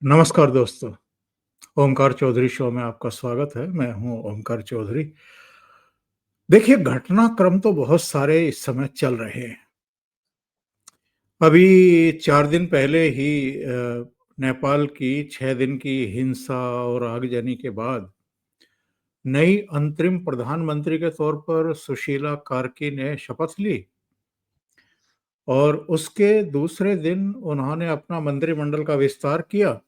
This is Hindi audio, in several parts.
नमस्कार दोस्तों, ओमकार चौधरी शो में आपका स्वागत है। मैं हूँ ओमकार चौधरी। देखिए, घटनाक्रम तो बहुत सारे इस समय चल रहे हैं। अभी 4 दिन पहले ही नेपाल की 6 दिन की हिंसा और आगजनी के बाद नई अंतरिम प्रधानमंत्री के तौर पर सुशीला कार्की ने शपथ ली और उसके दूसरे दिन उन्होंने अपना मंत्रिमंडल का विस्तार किया,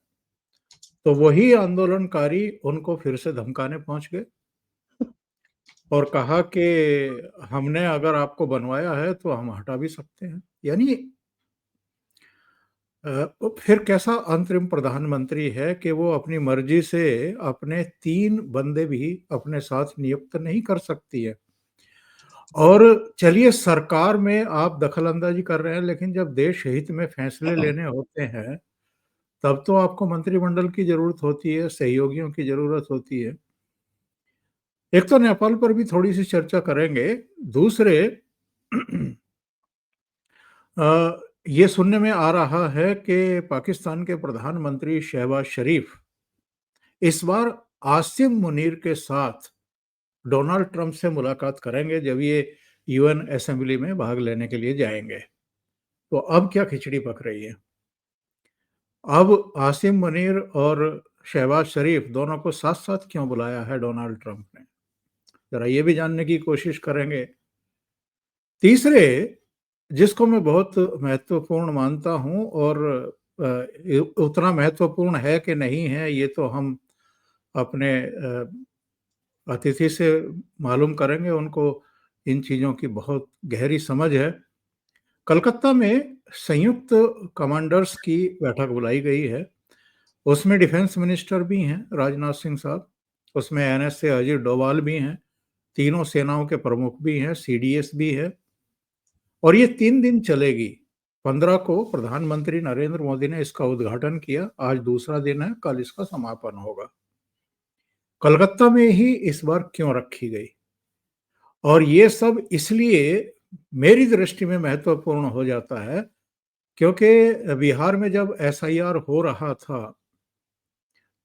तो वही आंदोलनकारी उनको फिर से धमकाने पहुँच गए। और कहा कि हमने अगर आपको बनवाया है तो हम हटा भी सकते हैं। यानी वो फिर कैसा अंतरिम प्रधानमंत्री है कि वो अपनी मर्ज़ी से अपने 3 बंदे भी अपने साथ नियुक्त नहीं कर सकती है। और चलिए, सरकार में आप दखल-अंदाज़ी कर रहे हैं, लेकिन जब देश हित में फैसले लेने होते हैं, तब तो आपको मंत्रिमंडल की ज़रूरत होती है, सहयोगियों की ज़रूरत होती है। एक तो नेपाल पर भी थोड़ी-सी चर्चा करेंगे। दूसरे अ, ये सुनने में आ रहा है कि पाकिस्तान के प्रधानमंत्री शहबाज शरीफ इस बार आसिम मुनीर के साथ डोनाल्ड ट्रंप से मुलाकात करेंगे जब ये यूएन असेंबली में भाग लेने के लिए जाएँगे। तो अब क्या खिचड़ी पक रही है? अब आसिम मुनीर और शहबाज शरीफ दोनों को साथ-साथ क्यों बुलाया है डोनाल्ड ट्रंप ने? ज़रा ये भी जानने की कोशिश करेंगे। तीसरे, जिसको मैं बहुत महत्वपूर्ण मानता हूँ और अ, उतना महत्वपूर्ण है कि नहीं है, ये तो हम अपने अतिथि से मालूम करेंगे। उनको इन चीज़ों की बहुत गहरी समझ है। कलकत्ता में संयुक्त कमांडर्स की बैठक बुलाई गई है। उसमें डिफेंस मिनिस्टर भी हैं, राजनाथ सिंह साहब। उसमें एनएसए अजीत डोभाल भी हैं। तीनों सेनाओं के प्रमुख भी हैं, सीडीएस भी है। और ये 3 दिन चलेगी। 15 को प्रधानमंत्री नरेंद्र मोदी ने इसका उद्घाटन किया। आज दूसरा दिन है, कल इसका समापन होगा। कलकत्ता में ही इस बार क्यों रखी गई? और ये सब इसलिए मेरी दृष्टि में महत्वपूर्ण हो जाता है, क्योंकि बिहार में जब एसआईआर हो रहा था,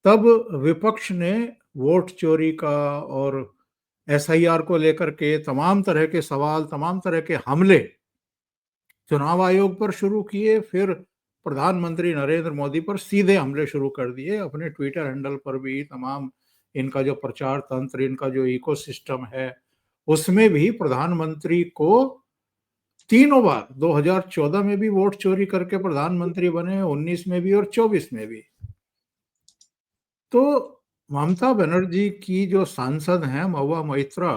तब विपक्ष ने वोट चोरी का और एसआईआर को लेकर के तमाम तरह के सवाल, तमाम तरह के हमले चुनाव आयोग पर शुरू किए, फिर प्रधानमंत्री नरेंद्र मोदी पर सीधे हमले शुरू कर दिए। अपने ट्विटर हैंडल पर भी तमाम इनका जो प्रचार तंत्र, इनका जो इकोसिस्टम है, उसमें भी प्रधानमंत्री को तीनों बार 2014 में भी वोट चोरी करके प्रधानमंत्री बने, 19 में भी और 24 में भी। तो ममता बनर्जी की जो सांसद हैं महुआ मोइत्रा,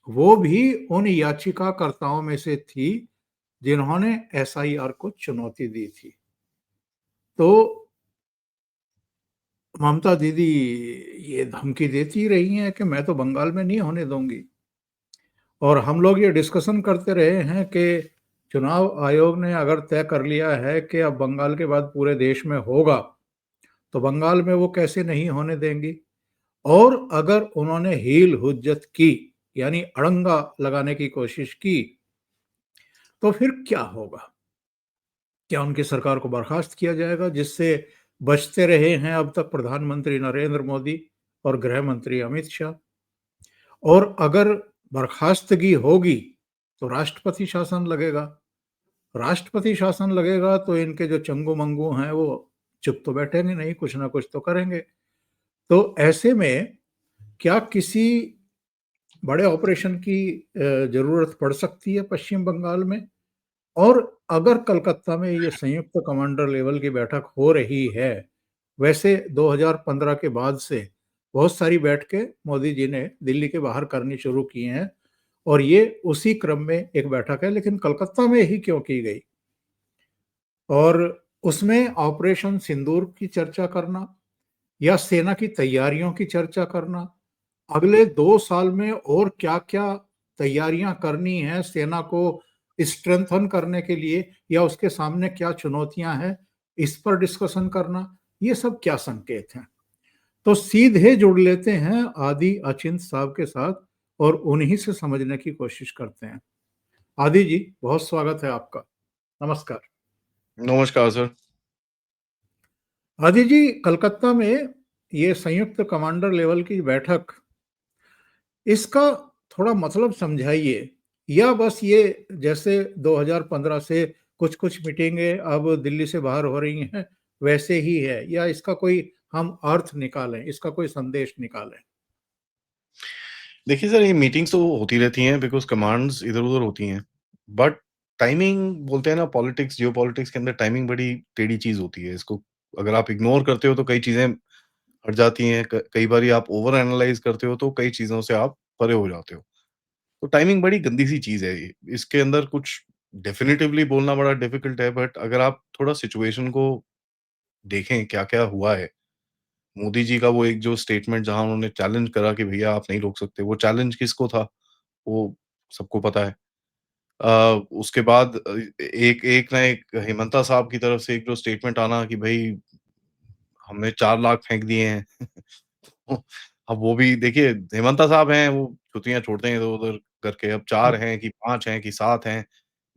वो भी उन याचिकाकर्ताओं में से थी जिन्होंने एसआईआर को चुनौती दी थी। तो ममता दीदी ये धमकी देती रही हैं कि मैं तो बंगाल में नहीं होने दूँगी। और हम लोग ये डिस्कशन करते रहे हैं कि चुनाव आयोग ने अगर तय कर लिया है कि अब बंगाल के बाद पूरे देश में होगा, तो बंगाल में वो कैसे नहीं होने देंगी? और अगर उन्होंने हील हुज्जत की, यानी अड़ंगा लगाने की कोशिश की, तो फिर क्या होगा? क्या उनकी सरकार को बर्खास्त किया जाएगा, जिससे बचते रहे हैं अब तक प्रधानमंत्री नरेंद्र मोदी और गृह मंत्री अमित शाह? और अगर बर्खास्तगी होगी, तो राष्ट्रपति शासन लगेगा। राष्ट्रपति शासन लगेगा तो इनके जो चंगू-मंगू हैं वो चुप तो बैठेंगे नहीं, कुछ ना कुछ तो करेंगे। तो ऐसे में क्या किसी बड़े ऑपरेशन की ज़रूरत पड़ सकती है पश्चिम बंगाल में? और अगर कलकत्ता में ये संयुक्त कमांडर लेवल की बैठक हो रही है, वैसे 2015 के बाद से बहुत सारी बैठकें मोदी जी ने दिल्ली के बाहर करनी शुरू की हैं और ये उसी क्रम में एक बैठक है, लेकिन कलकत्ता में ही क्यों की गई? और उसमें ऑपरेशन सिंदूर की चर्चा करना या सेना की तैयारियों की चर्चा करना, अगले 2 साल में और क्या-क्या तैयारियां करनी है सेना को स्ट्रेंथन करने के लिए या उसके सामने क्या चुनौतियां हैं, इस पर डिस्कशन करना, ये सब क्या संकेत हैं? तो सीधे जुड़ लेते हैं आदि अचिंत साहब के साथ और उन्हीं से समझने की कोशिश करते हैं। आदि जी, बहुत स्वागत है आपका। नमस्कार। नमस्कार सर। आदि जी, कलकत्ता में ये संयुक्त कमांडर लेवल की बैठक, इसका थोड़ा मतलब समझाइए, या बस ये जैसे 2015 से कुछ-कुछ मीटिंगें अब दिल्ली से बाहर हो रही हैं, वैसे ही है, या इसका कोई हम अर्थ निकालें, इसका कोई संदेश निकालें? देखिए सर, ये मीटिंग्स तो होती रहती हैं बिकॉज़ कमांड्स इधर-उधर होती हैं। बट टाइमिंग बोलते हैं ना, पॉलिटिक्स, जियोपॉलिटिक्स के अंदर टाइमिंग बड़ी टेढ़ी चीज़ होती है। इसको अगर आप इग्नोर करते हो तो कई चीज़ें हट जाती हैं। क कई बारी आप ओवर एनालाइज़ करते हो तो कई चीज़ों से आप परे हो जाते हो। तो टाइमिंग बड़ी गंदी-सी चीज़ है ये। इसके अंदर कुछ डेफिनिटिवली बोलना बड़ा डिफ़िकल्ट है, बट अगर आप थोड़ा सिचुएशन को देखें क्या-क्या हुआ है। मोदी जी का वो एक जो स्टेटमेंट जहाँ उन्होंने चैलेंज करा कि भैया आप नहीं रोक सकते, वो चैलेंज किसको था? वो सबको पता है। उसके बाद एक एक ना एक हेमंता साहब की तरफ से एक जो स्टेटमेंट आना कि भई हमने 4 लाख फेंक दिए हैं। अब वो भी देखिए, हेमंता साहब हैं, वो छुट्टियाँ छोड़ते हैं इधर-उधर करके, अब 4 हुँ, हैं कि 5 हैं कि 7 हैं।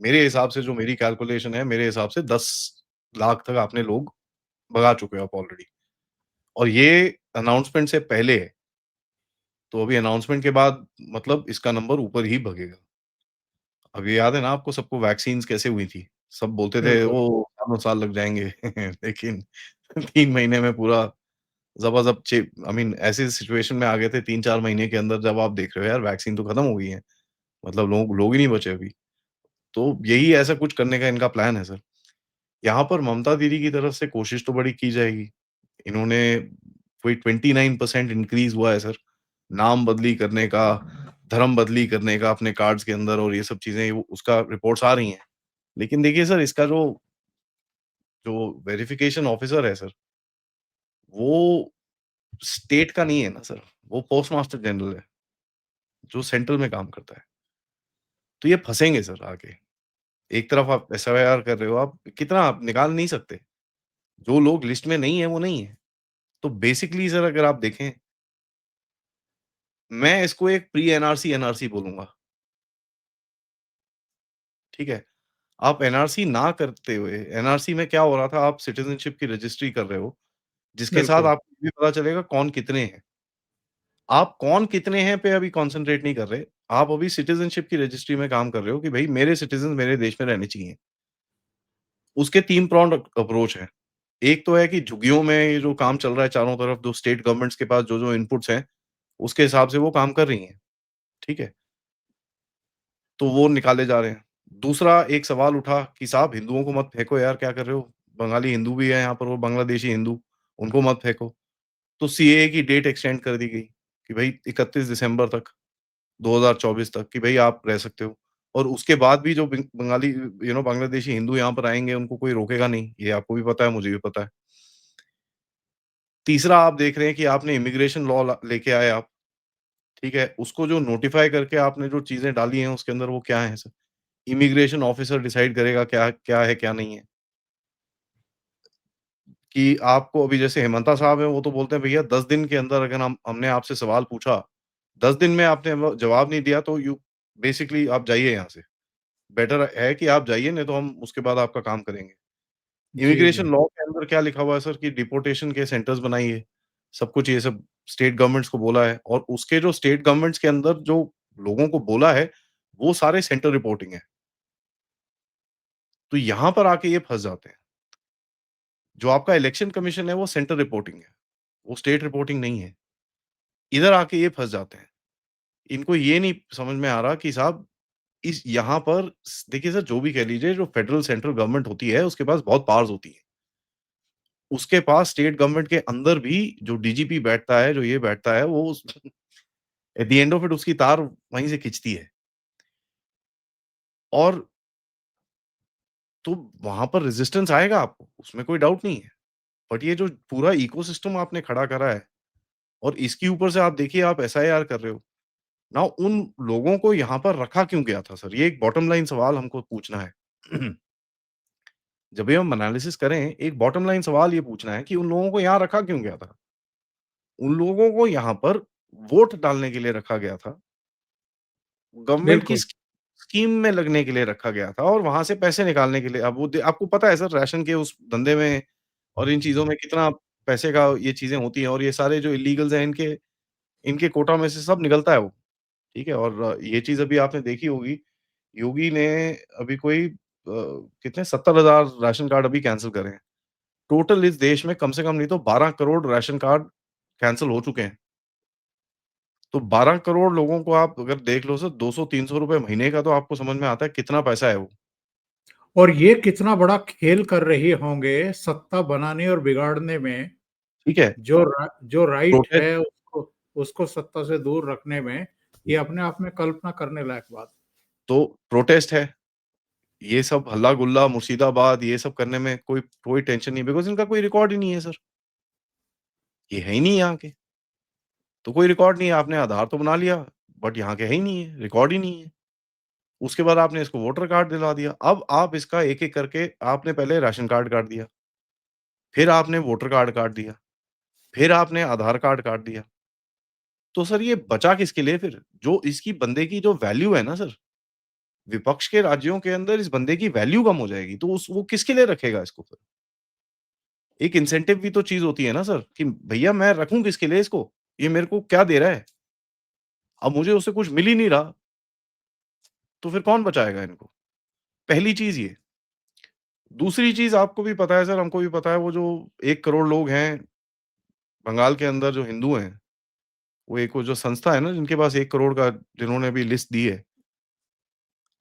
मेरे हिसाब से जो मेरी कैलकुलेशन है, मेरे हिसाब से 10 लाख तक आपने लोग भगा चुके हो आप ऑलरेडी, और ये अनाउंसमेंट से पहले है। तो अभी अनाउंसमेंट के बाद मतलब इसका नंबर ऊपर ही भगेगा। अब ये याद है ना आपको सबको वैक्सीन्स कैसे हुई थी? सब बोलते थे बिल्कुल। ओह! सालों-साल लग जाएँगे। लेकिन 3 महीने में पूरा ज़बा-ज़ब चे आई मीन ऐसे सिचुएशन में आ गए थे 3-4 महीने के अंदर, जब आप देख रहे हो यार वैक्सीन तो खत्म हो गई है। मतलब लोग लोग ही नहीं बचे अभी। तो यही ऐसा कुछ करने का इनका प्लान है सर। यहाँ पर ममता दीदी की तरफ से कोशिश तो बड़ी की जाएगी। इन्होंने कोई 29% इंक्रीज़ हुआ है सर। नाम बदली करने का, धर्म बदली करने का अपने कार्ड्स के अंदर, और ये सब चीज़ें वो उसका रिपोर्ट्स आ रही हैं। लेकिन देखिए सर, इसका जो जो वेरिफिकेशन ऑफिसर है सर, वो स्टेट का नहीं है ना सर, वो पोस्ट मास्टर जनरल है, जो सेंट्रल में काम करता है। तो ये फँसेंगे सर आगे। एक तरफ आप एसआईआर कर रहे हो, आप कितना आप निकाल नहीं सकते। जो लोग लिस्ट में नहीं है, वो नहीं है। तो बेसिकली सर अगर आप देखें, मैं इसको एक प्री एनआरसी एनआरसी बोलूँगा, ठीक है? आप एनआरसी ना करते हुए, एनआरसी में क्या हो रहा था, आप सिटिज़नशिप की रजिस्ट्री कर रहे हो, जिसके साथ बिल्कुल। आपको ये भी पता चलेगा कौन कितने हैं। आप कौन कितने हैं पे अभी कॉन्संट्रेट नहीं कर रहे, आप अभी सिटिज़नशिप की रजिस्ट्री में काम कर रहे हो कि भई मेरे सिटिज़न मेरे देश में रहने चाहिए। उसके 3 प्रॉन्ड अप्रोच हैं। एक तो है कि झुग्गियों में ये जो काम चल रहा है चारों तरफ, जो स्टेट गवर्नमेंट्स के पास जो-जो इनपुट्स हैं, उसके हिसाब से वो काम कर रही हैं, ठीक है? तो वो निकाले जा रहे हैं। दूसरा एक सवाल उठा कि साहब हिंदुओं को मत फेंको यार, क्या कर रहे हो? बंगाली हिंदू भी है यहाँ पर, और बांग्लादेशी हिंदू, उनको मत फेंको। तो सीएए की डेट एक्सटेंड कर दी गई कि भई 31 दिसंबर तक, 2024 तक, कि भई आप रह सकते हो। और उसके बाद भी जो बंगाली बांग्लादेशी हिंदू यहाँ पर आएँगे, उनको कोई रोकेगा नहीं। ये आपको भी पता है, मुझे भी पता है। तीसरा आप देख रहे हैं कि आपने इमिग्रेशन लॉ लेके आए आप, ठीक है? उसको जो नोटिफ़ाई करके आपने जो चीज़ें डाली हैं उसके अंदर, वो क्या है सर? इमिग्रेशन ऑफिसर डिसाइड करेगा क्या क्या है, क्या नहीं है। कि आपको अभी जैसे हेमंता साहब हैं, वो तो बोलते हैं भैया 10 दिन के अंदर अगर हमने आपसे सवाल पूछा, 10 दिन में आपने वो जवाब नहीं दिया, तो यू बेसिकली आप जाइए यहाँ से। बेटर है कि आप जाइए, नहीं तो हम उसके बाद आपका काम करेंगे। जी, इमिग्रेशन जी। लॉ के अंदर क्या लिखा हुआ है सर कि डिपोर्टेशन के सेंटर्स बनाइए, सब कुछ ये सब स्टेट गवर्नमेंट्स को बोला है, और उसके जो स्टेट गवर्नमेंट्स के अंदर जो लोगों को बोला है, वो सारे सेंटर रिपोर्टिंग है। तो यहाँ पर आके ये फँस जाते हैं। जो आपका इलेक्शन कमीशन है वो सेंटर रिपोर्टिंग है, वो स्टेट रिपोर्टिंग नहीं है। इधर आके ये फँस जाते हैं। इनको ये नहीं समझ में आ रहा कि साहब इस यहाँ पर देखिए सर, जो भी कह लीजिए, जो फेडरल सेंट्रल गवर्नमेंट होती है उसके पास बहुत पावर्स होती हैं। उसके पास स्टेट गवर्नमेंट के अंदर भी जो डीजीपी बैठता है, जो ये बैठता है, वो उस at the end of it उसकी तार वहीं से खींचती है। और तो वहाँ पर रेजिस्टेंस आएगा आपको, उसमें कोई डाउट नहीं है। बट ये जो पूरा इकोसिस्टम आपने खड़ा करा है, और इसके ऊपर से आप देखिए आप एसआईआर कर रहे हो। नाउ उन लोगों को यहाँ पर रखा क्यों गया था सर? ये एक बॉटम लाइन सवाल हमको पूछना है। जब भी हम एनालिसिस करें, एक बॉटम लाइन सवाल ये पूछना है कि उन लोगों को यहाँ रखा क्यों गया था? उन लोगों को यहाँ पर वोट डालने के लिए रखा गया था। गवर्नमेंट की बिल्कुल। स्कीम में लगने के लिए रखा गया था, और वहाँ से पैसे निकालने के लिए। अब वो आपको पता है सर, राशन के उस धंधे में और इन चीज़ों में कितना पैसे का ये चीज़ें होती हैं और ये सारे जो इल्लीगल्स हैं इनके इनके कोटा में से सब निकलता है वो, ठीक है? और ये चीज़ अभी आपने देखी होगी, योगी ने अभी कोई कितने 70,000 राशन कार्ड अभी कैंसल करे हैं। टोटल इस देश में कम से कम नहीं तो 12 करोड़ राशन कार्ड कैंसल हो चुके हैं। तो 12 करोड़ लोगों को आप अगर देख लो सर 200-300 रुपए महीने का तो आपको समझ में आता है कितना पैसा है वो। और ये कितना बड़ा खेल कर रहे होंगे सत्ता बनाने और बिगाड़ने में, ठीक है? जो राइट प्रोटेस्ट है उसको उसको सत्ता से दूर रखने में, ये अपने आप में कल्पना करने लायक बात। तो प्रोटेस्ट है। ये सब हल्ला-गुल्ला, मुर्शिदाबाद ये सब करने में कोई कोई टेंशन नहीं बिकॉज़ इनका कोई रिकॉर्ड ही नहीं है सर। ये है ही नहीं यहाँ के। तो कोई रिकॉर्ड नहीं है, आपने आधार तो बना लिया, बट यहाँ के है ही नहीं है, रिकॉर्ड ही नहीं है। उसके बाद आपने इसको वोटर कार्ड दिला दिया। अब आप इसका एक-एक करके आपने पहले राशन कार्ड काट दिया, फिर आपने वोटर कार्ड काट दिया, फिर आपने आधार कार्ड काट दिया। तो सर ये बचा किसके लिए फिर? जो इसकी बंदे की जो वैल्यू है ना सर, विपक्ष के राज्यों के अंदर इस बंदे की वैल्यू कम हो जाएगी, तो उस वो किसके लिए रखेगा इसको फिर? एक इंसेंटिव भी तो चीज़ होती है ना सर, कि भैया मैं रखूँ किसके लिए इसको? ये मेरे को क्या दे रहा है? अब मुझे उससे कुछ मिल ही नहीं रहा, तो फिर कौन बचाएगा इनको? पहली चीज़ ये। दूसरी चीज़ आपको भी पता है सर, हमको भी पता है वो जो 1 करोड़ लोग हैं बंगाल के अंदर जो हिंदू हैं, वो एक वो जो संस्था है ना जिनके पास 1 करोड़ का जिन्होंने अभी लिस्ट दी है।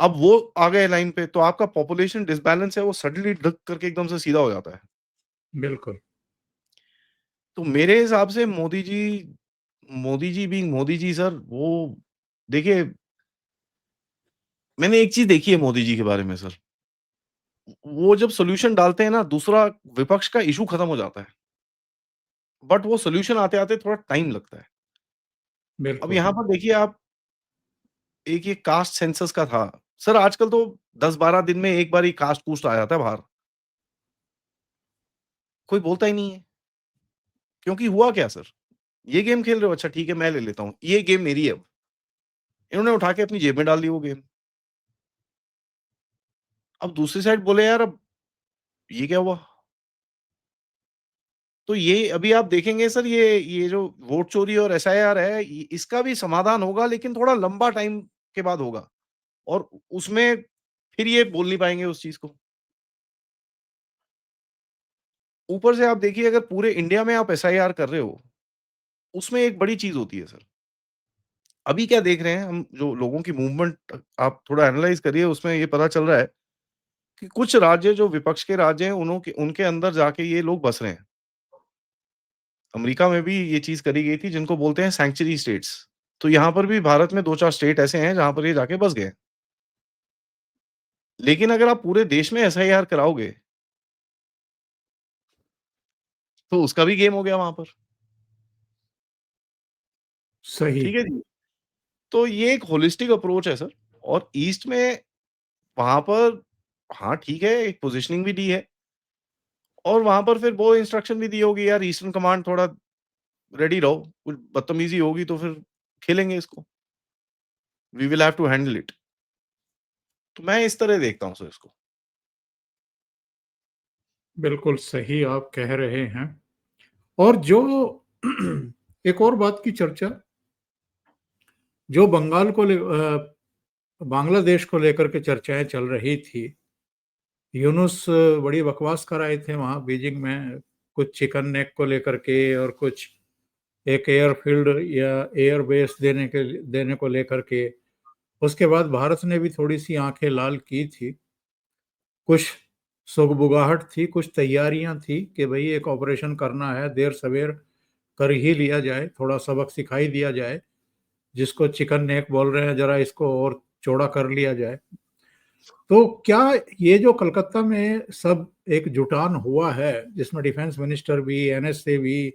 अब वो आ गए लाइन पे तो आपका पॉपुलेशन डिसबैलेंस है वो सडनली ढक करके एकदम से सीधा हो जाता है। बिल्कुल, तो मेरे हिसाब से मोदी जी बीइंग मोदी जी सर वो देखिए मैंने एक चीज़ देखी है मोदी जी के बारे में सर, वो जब सॉल्यूशन डालते हैं ना दूसरा विपक्ष का इश्यू खत्म हो जाता है। बट वो सॉल्यूशन आते-आते थोड़ा टाइम लगता है। अब बिल्कुल, यहाँ पर देखिए आप एक ये कास्ट सेंसस का था। सर आजकल तो 10-12 दिन में एक बार ही कास्ट-कूस्ट आ जाता है बाहर। कोई बोलता ही नहीं है। क्योंकि हुआ क्या सर? ये गेम खेल रहे हो? अच्छा ठीक है मैं ले लेता हूँ। ये गेम मेरी है अब। इन्होंने उठा के अपनी जेब में डाल दी वो गेम। अब दूसरी साइड बोले यार अब ये क्या हुआ? तो ये अभी आप देखेंगे सर ये जो वोट चोरी और एसआईआर है इसका भी समाधान होगा लेकिन थोड़ा लंबा टाइम के बाद होगा। और उसमें फिर ये बोल नहीं पाएँगे उस चीज़ को। ऊपर से आप देखिए अगर पूरे इंडिया में आप एसआईआर कर रहे हो, उसमें एक बड़ी चीज़ होती है सर। अभी क्या देख रहे हैं हम जो लोगों की मूवमेंट आप थोड़ा एनालाइज़ करिए उसमें ये पता चल रहा है कि कुछ राज्य जो विपक्ष के राज्य हैं उनके अंदर जाके ये लोग बस रहे हैं। अमेरिका में भी ये चीज़ करी गई थी जिनको बोलते हैं सैंक्चुरी स्टेट्स। तो यहाँ पर भी भारत में 2-4 स्टेट ऐसे हैं जहाँ पर ये जाके बस गए। लेकिन अगर आप पूरे देश में एसआईआर कराओगे, तो उसका भी गेम हो गया वहाँ पर। सही, ठीक है जी? तो ये एक होलिस्टिक अप्रोच है सर और ईस्ट में वहाँ पर हाँ, ठीक है, एक पोज़ीशनिंग भी दी है और वहाँ पर फिर वो इंस्ट्रक्शन भी दी होगी यार ईस्टर्न कमांड थोड़ा रेडी रहो, कुछ बदतमीज़ी होगी तो फिर खेलेंगे इसको। We will have to handle it. तो मैं इस तरह देखता हूँ सर इसको। बिल्कुल सही आप कह रहे हैं। और जो एक और बात की चर्चा, जो बांग्लादेश को लेकर के चर्चाएँ चल रही थी, यूनुस बड़ी बकवास कर आए थे वहाँ बीजिंग में, कुछ चिकन नेक को लेकर के और कुछ एक एयरफ़ील्ड या एयर बेस देने को लेकर के। उसके बाद भारत ने भी थोड़ी-सी आँखें लाल की थी। कुछ सुगबुगाहट थी, कुछ तैयारियाँ थी कि भई एक ऑपरेशन करना है, देर-सवेर कर ही लिया जाए, थोड़ा सबक सिखा ही दिया जाए। जिसको चिकन नेक बोल रहे हैं, ज़रा इसको और चौड़ा कर लिया जाए। तो क्या ये जो कलकत्ता में सब एक जुटान हुआ है, जिसमें डिफेंस मिनिस्टर भी, एनएसए भी,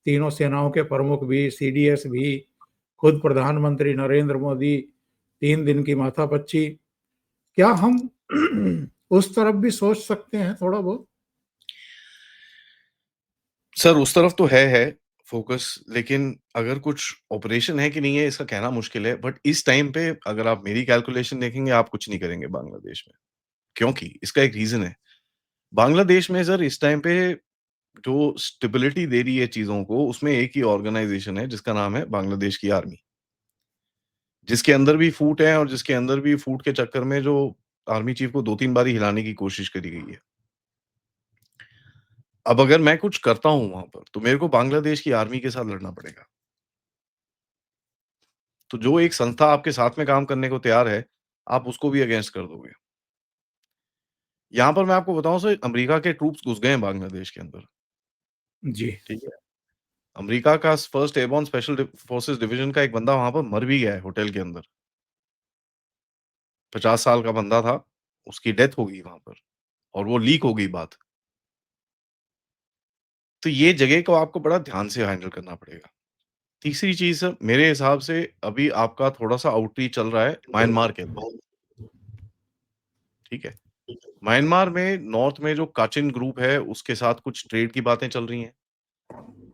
तीनों सेनाओं के प्रमुख भी, सीडीएस भी, खुद प्रधानमंत्री नरेंद्र मोदी, 3 दिन की माथापच्ची, क्या हम उस तरफ भी सोच सकते हैं थोड़ा बहुत? सर उस तरफ तो है फ़ोकस लेकिन अगर कुछ ऑपरेशन है कि नहीं है इसका कहना मुश्किल है। बट इस टाइम पे अगर आप मेरी कैलकुलेशन देखेंगे आप कुछ नहीं करेंगे बांग्लादेश में। क्योंकि इसका एक रीज़न है। बांग्लादेश में सर इस टाइम पे जो स्टेबिलिटी दे रही है चीज़ों को, उसमें एक ही ऑर्गनाइज़ेशन है जिसका नाम है बांग्लादेश की आर्मी। जिसके अंदर भी फूट है और जिसके अंदर भी फूट के चक्कर में जो आर्मी चीफ को 2-3 बार ही हिलाने की कोशिश करी गई है। अब अगर मैं कुछ करता हूँ वहाँ पर, तो मेरे को बांग्लादेश की आर्मी के साथ लड़ना पड़ेगा। तो जो एक संस्था आपके साथ में काम करने को तैयार है, आप उसको भी अगेंस्ट कर दोगे। यहाँ पर मैं आपको बताऊँ सर, अमेरिका के ट्रूप्स घुस गए हैं बांग्लादेश के अंदर, जी। ठीक है? अमेरिका का first airborne special forces division का एक बंदा वहाँ पर मर भी गया है होटल के अंदर। 50 साल का बंदा था, उसकी डेथ हो गई वहाँ पर और वो लीक हो गई बात। तो ये जगह को आपको बड़ा ध्यान से हैंडल करना पड़ेगा। तीसरी चीज़ सर, मेरे हिसाब से अभी आपका थोड़ा-सा आउटरीच चल रहा है म्यांमार के अंदर, ठीक है? म्यांमार में नॉर्थ में जो काचिन ग्रुप है, उसके साथ कुछ ट्रेड की बातें चल रही हैं।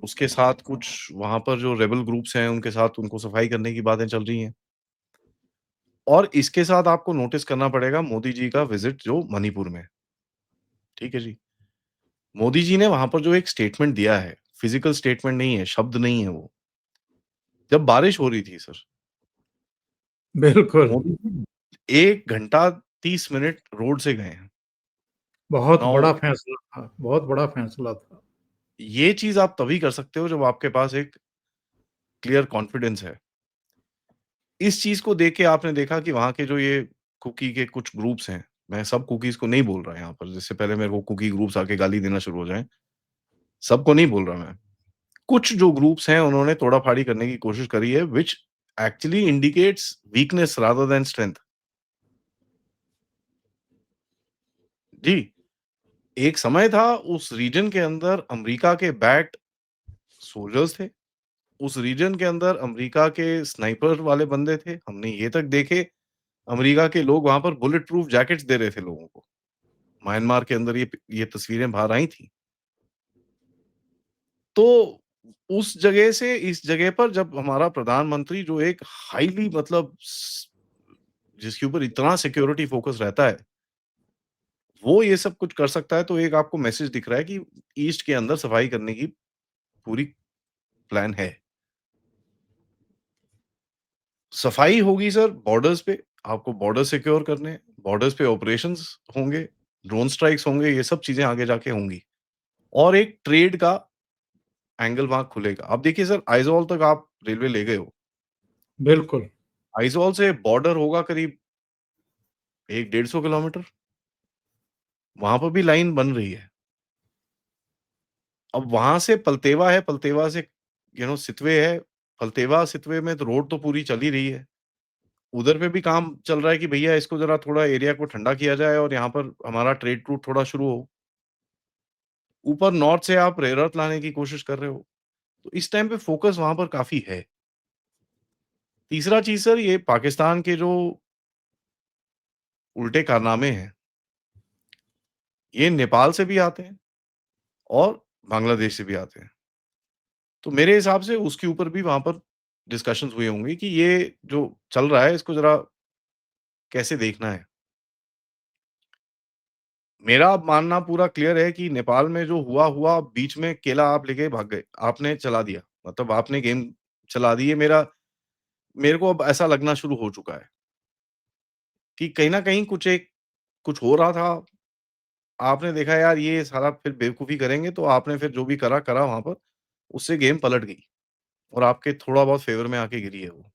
उसके साथ कुछ वहाँ पर जो रेबेल ग्रुप्स हैं, उनके साथ उनको सफाई करने की बातें चल रही हैं। और इसके साथ आपको नोटिस करना पड़ेगा मोदी जी का विज़िट जो मणिपुर में, ठीक है जी? मोदी जी ने वहाँ पर जो एक स्टेटमेंट दिया है, फिज़िकल स्टेटमेंट नहीं है, शब्द नहीं है वो। जब बारिश हो रही थी सर, बिल्कुल, मोदी जी 1 घंटा 30 मिनट रोड से गए हैं। बहुत नाउ बड़ा फैसला था, बहुत बड़ा फैसला था। ये चीज़ आप तभी कर सकते हो जब आपके पास एक क्लियर कॉन्फिडेंस है। इस चीज़ को देख के आपने देखा कि वहाँ के जो ये कुकी के कुछ ग्रुप्स हैं, मैं सब कुकीज़ को नहीं बोल रहा यहाँ पर, जिससे पहले मेरे को कुकी ग्रुप्स आके गाली देना शुरू हो जाएँ, सबको नहीं बोल रहा मैं। कुछ जो ग्रुप्स हैं उन्होंने तोड़ा-फाड़ी करने की कोशिश करी है which actually indicates weakness rather than strength. जी, एक समय था उस रीजन के अंदर अमेरिका के बैट सोल्जर्स थे। उस रीजन के अंदर अमेरिका के स्नाइपर वाले बंदे थे। हमने ये तक देखे अमेरिका के लोग वहाँ पर बुलेट प्रूफ जैकेट्स दे रहे थे लोगों को। म्यांमार के अंदर ये तस्वीरें बाहर आई थी। तो उस जगह से इस जगह पर जब हमारा प्रधानमंत्री जो एक हाइली मतलब जिसके ऊपर इतना सिक्योरिटी फोकस रहता है, वो ये सब कुछ कर सकता है तो एक आपको मैसेज दिख रहा है कि ईस्ट के अंदर सफाई करने की पूरी प्लान है। सफाई होगी सर बॉर्डर्स पे, आपको बॉर्डर सिक्योर करने हैं, बॉर्डर्स पे ऑपरेशंस होंगे, ड्रोन स्ट्राइक्स होंगे, ये सब चीज़ें आगे जाके होंगी और एक ट्रेड का एंगल वहाँ खुलेगा। अब देखिए सर आइज़ॉल तक आप रेलवे ले गए हो, बिल्कुल, आइज़ॉल से बॉर्डर होगा करीब 1 डेढ़ 100 किलोमीटर, वहाँ पर भी लाइन बन रही है। अब वहाँ से पलतेवा है, पलतेवा से सितवे है, पलतेवा सितवे में तो रोड तो पूरी चल ही रही है। उधर पे भी काम चल रहा है कि भैया इसको ज़रा थोड़ा एरिया को ठंडा किया जाए और यहाँ पर हमारा ट्रेड रूट थोड़ा शुरू हो। ऊपर नॉर्थ से आप रेयर अर्थ लाने की कोशिश कर रहे हो। तो इस टाइम पे फ़ोकस वहाँ पर काफ़ी है। तीसरा चीज़ सर ये पाकिस्तान के जो उल्टे कारनामे हैं, ये नेपाल से भी आते हैं और बांग्लादेश से भी आते हैं। तो मेरे हिसाब से उसके ऊपर भी वहाँ पर डिस्कशंस हुए होंगे कि ये जो चल रहा है इसको ज़रा कैसे देखना है। मेरा मानना पूरा क्लियर है कि नेपाल में जो हुआ, हुआ बीच में केला आप लेके भाग गए। आपने चला दिया। मतलब आपने गेम चला दी है मेरे को अब ऐसा लगना शुरू हो चुका है कि कहीं न कहीं कुछ हो रहा था। आपने देखा यार ये साला फिर बेवकूफ़ी करेंगे तो आपने फिर जो भी करा, करा वहाँ पर। उससे गेम पलट गई और आपके थोड़ा बहुत फ़ेवर में आके गिरी है वो।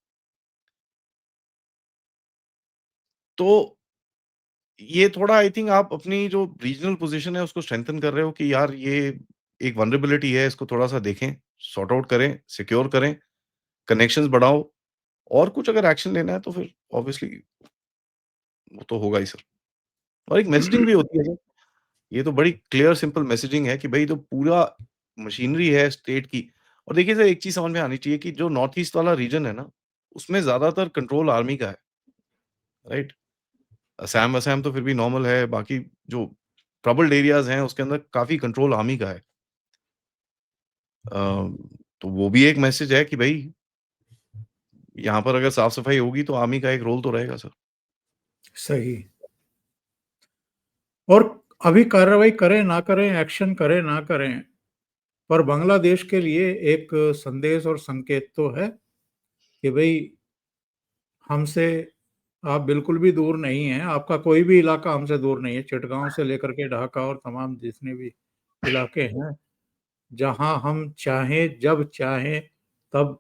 तो ये थोड़ा आई थिंक आप अपनी जो रीजनल पोज़ीशन है उसको स्ट्रेंथन कर रहे हो कि यार ये एक वल्नरेबिलिटी है इसको थोड़ा-सा देखें, सॉर्ट आउट करें, सिक्योर करें, कनेक्शंस बढ़ाओ और कुछ अगर एक्शन लेना है तो फिर ऑब्वियसली वो तो होगा ही सर। और एक मैसेजिंग भी होती है सर। ये तो बड़ी क्लियर सिंपल मैसेजिंग है कि भई जो पूरा मशीनरी है स्टेट की और देखिए सर एक चीज़ समझ में आनी चाहिए कि जो नॉर्थ ईस्ट वाला रीजन है ना, उसमें ज़्यादातर कंट्रोल आर्मी का है, राइट? असम-वसम तो फिर भी नॉर्मल है, बाकी जो ट्रबल्ड एरियाज़ हैं उसके अंदर काफ़ी कंट्रोल आर्मी का है। अ, तो वो भी एक मैसेज है कि भई यहाँ पर अगर साफ-सफाई होगी तो आर्मी का एक रोल तो रहेगा सर। सही। और अभी कार्रवाई करें, ना करें, एक्शन करें, ना करें, पर बांग्लादेश के लिए एक संदेश और संकेत तो है कि भई हमसे आप बिल्कुल भी दूर नहीं हैं, आपका कोई भी इलाका हमसे दूर नहीं है, चिटगाँव से लेकर के ढाका और तमाम जितने भी इलाके हैं, जहाँ हम चाहें, जब चाहें, तब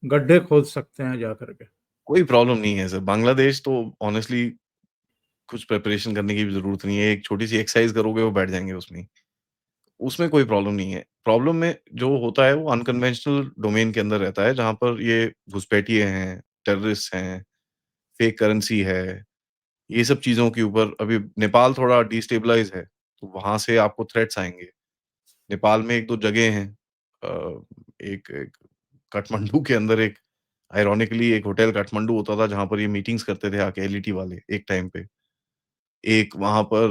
गड्ढे खोद सकते हैं जा कर के। कोई प्रॉब्लम नहीं है सर, बांग्लादेश तो ऑनेस्टली कुछ प्रिपरेशन करने की भी ज़रूरत नहीं है, एक छोटी-सी एक्सरसाइज़ करोगे वो बैठ जाएँगे उसमें ही। उसमें कोई प्रॉब्लम नहीं है। प्रॉब्लम में जो होता है वो अनकन्वेंशनल डोमेन के अंदर रहता है, जहाँ पर ये घुसपैठिए हैं, टेररिस्ट हैं, फेक करेंसी है, ये सब चीज़ों के ऊपर अभी नेपाल थोड़ा डिस्टेबलाइज़ है, तो वहाँ से आपको थ्रेट्स आएँगे। नेपाल में 1-2 जगह हैं अ, एक एक काठमांडू के अंदर एक आयरॉनिकली एक होटल काठमांडू होता था, जहाँ पर ये मीटिंग्स करते थे आके एलईटी वाले एक टाइम पे। एक वहाँ पर